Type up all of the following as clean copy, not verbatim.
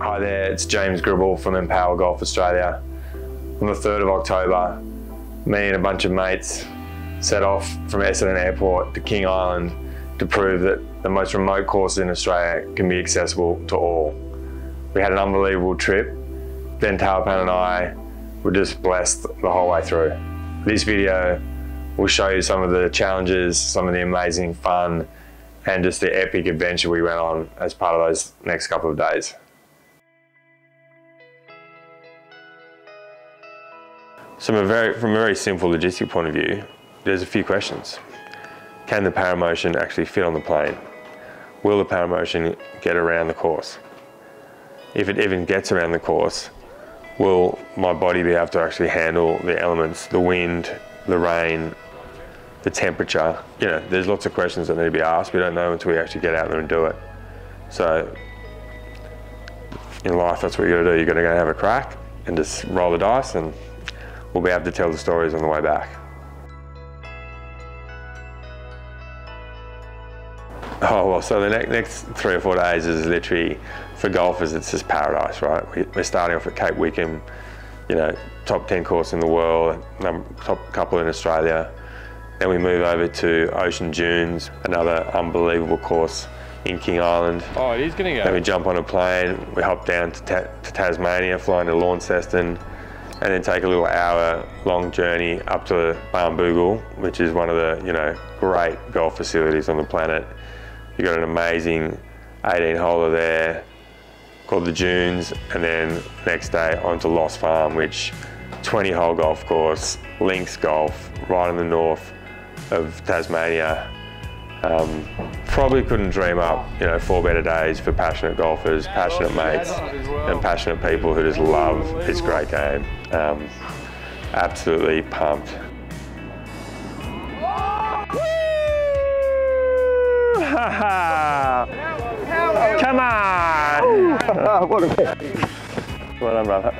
Hi there, it's James Gribble from Empower Golf Australia. On the 3rd of October, me and a bunch of mates set off from Essendon Airport to King Island to prove that the most remote courses in Australia can be accessible to all. We had an unbelievable trip. Ben Tullipan and I were just blessed the whole way through. This video will show you some of the challenges, some of the amazing fun, and just the epic adventure we went on as part of those next couple of days. So from a very simple logistic point of view, there's a few questions. Can the paramotion actually fit on the plane? Will the paramotion get around the course? If it even gets around the course, will my body be able to actually handle the elements, the wind, the rain, the temperature? You know, there's lots of questions that need to be asked. We don't know until we actually get out there and do it. So in life, that's what you gotta do. You gotta go and have a crack and just roll the dice, and we'll be able to tell the stories on the way back. Oh, well, so the next 3 or 4 days is literally, for golfers, it's just paradise, right? We're starting off at Cape Wickham, you know, top 10 course in the world, top couple in Australia. Then we move over to Ocean Dunes, another unbelievable course in King Island. Oh, it is gonna go. Then we jump on a plane, we hop down to Tasmania, flying to Launceston, and then take a little hour-long journey up to Barnbougle, which is one of the, you know, great golf facilities on the planet. You've got an amazing 18-holer there called the Dunes, and then next day onto Lost Farm, which 20-hole golf course, links golf, right in the north of Tasmania. Probably couldn't dream up, you know, 4 better days for passionate golfers, passionate mates, and passionate people who just love this great game. Absolutely pumped. Come on! What a bit. Well done, brother.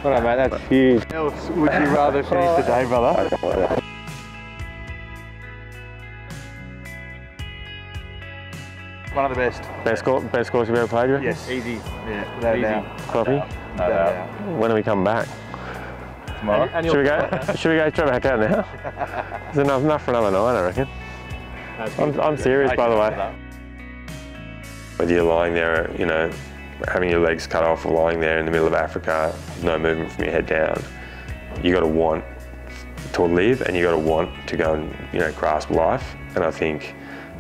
Well done, mate, that's huge. What else would you rather finish today, brother? One of the best. Best course you've ever played with? Yes, easy. Yeah, without a doubt. Coffee? No doubt. When do we come back? Tomorrow. Should we go straight back out now? There's enough for another night, I reckon. I'm serious, by the way. Whether you're lying there, you know, having your legs cut off or lying there in the middle of Africa, no movement from your head down, you got to want to live, and you got to want to go and, you know, grasp life. And I think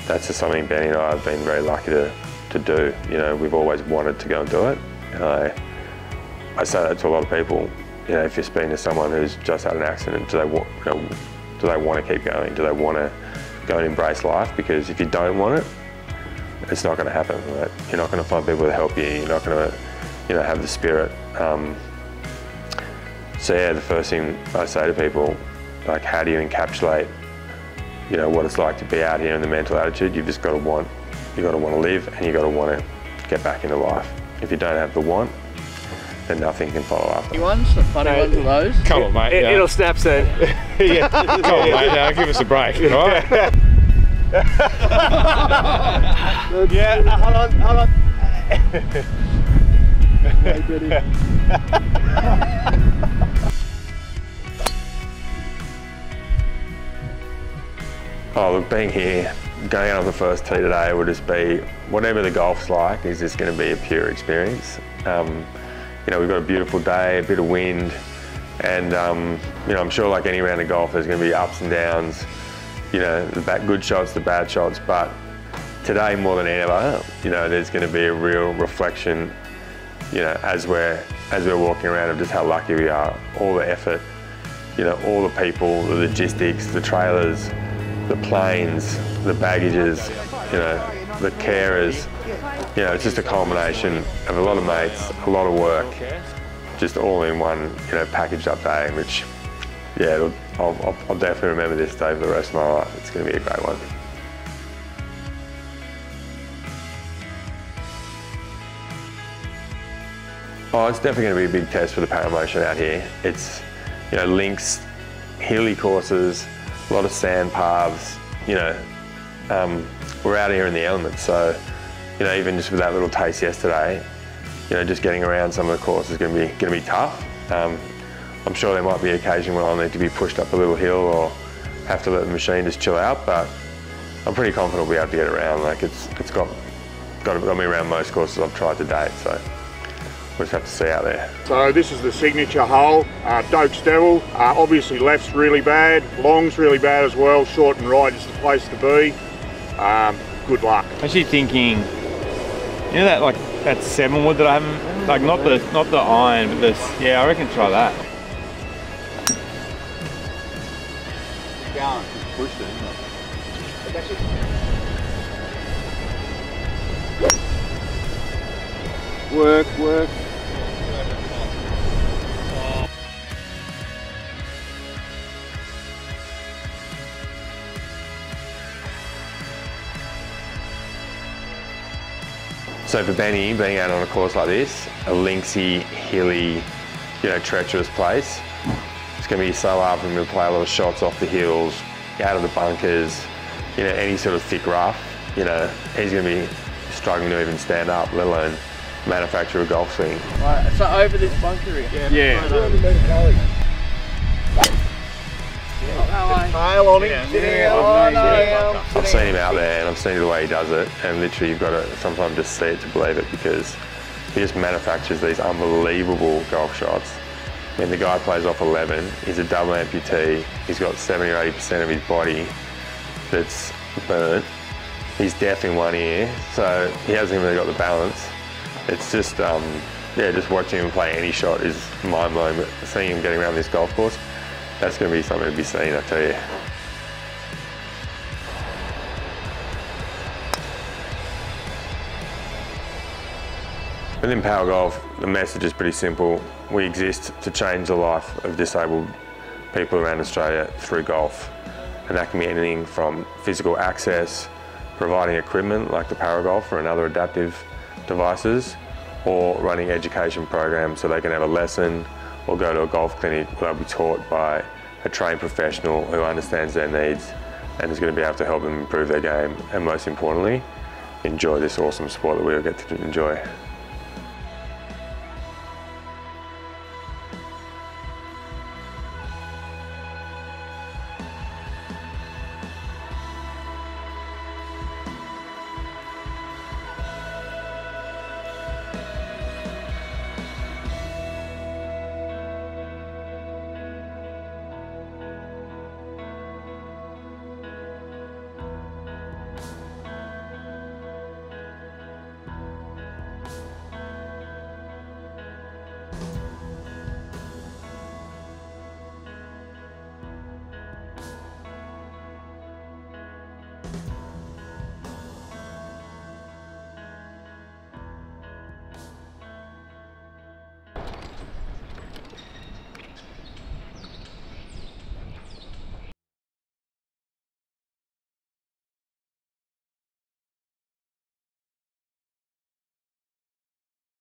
that's just something Benny and I have been very lucky to do. You know, we've always wanted to go and do it. And I say that to a lot of people. You know, if you're speaking to someone who's just had an accident, do they want to keep going? Do they want to go and embrace life? Because if you don't want it, it's not going to happen. Right? You're not going to find people to help you. You're not going to, you know, have the spirit. So yeah, the first thing I say to people, like, how do you encapsulate, you know, what it's like to be out here in the mental attitude? You've just got to want. You got to want to live, and you got to want to get back into life. If you don't have the want, then nothing can follow up. The funny ones of those. Come on, mate. It'll snap soon. Yeah. Come on, mate. Now give us a break. All right? Yeah. Hold on. Hey, Betty. Oh, look, being here, going out on the first tee today will just be, whatever the golf's like, is just going to be a pure experience. You know, we've got a beautiful day, a bit of wind, and you know, I'm sure like any round of golf, there's going to be ups and downs. You know, the good shots, the bad shots, but today more than ever, you know, there's going to be a real reflection, you know, as we're walking around, of just how lucky we are. All the effort, you know, all the people, the logistics, the trailers, the planes, the baggages, you know, the carers. You know, it's just a culmination of a lot of mates, a lot of work, just all in one, you know, packaged up day, which, yeah, I'll definitely remember this day for the rest of my life. It's going to be a great one. Oh, it's definitely going to be a big test for the paramotion out here. It's, you know, links, hilly courses, a lot of sand paths, you know. We're out here in the elements, so, you know, even just with that little taste yesterday, you know, just getting around some of the course is going to be tough. I'm sure there might be occasion when I'll need to be pushed up a little hill or have to let the machine just chill out, but I'm pretty confident we'll be able to get around. Like it's got me around most courses I've tried to date, so we'll just have to see out there. So this is the signature hole, Doak's Devil. Obviously left's really bad, long's really bad as well, short and right is the place to be. Good luck. Actually thinking, you know that like that 7 wood that I haven't, like not the iron, but this, yeah, I reckon try that. Going. Push it, isn't it? Work. So for Benny, being out on a course like this, a linksy, hilly, you know, treacherous place, it's going to be so hard for him to play a lot of shots off the hills, out of the bunkers, you know, any sort of thick rough. You know, he's going to be struggling to even stand up, let alone manufacture a golf swing. Right, so over this bunker again. Yeah. Tail on him. I've seen him out there and I've seen the way he does it, and literally you've got to sometimes just see it to believe it, because he just manufactures these unbelievable golf shots. I mean, the guy plays off 11, he's a double amputee, he's got 70 or 80% of his body that's burnt. He's deaf in one ear, so he hasn't even really got the balance. It's just, yeah, just watching him play any shot is mind-blowing, but seeing him getting around this golf course, that's going to be something to be seen, I tell you. Within Power Golf, the message is pretty simple. We exist to change the life of disabled people around Australia through golf. And that can be anything from physical access, providing equipment like the Paragolfer and other adaptive devices, or running education programs so they can have a lesson or go to a golf clinic where they'll be taught by a trained professional who understands their needs and is going to be able to help them improve their game and, most importantly, enjoy this awesome sport that we all get to enjoy.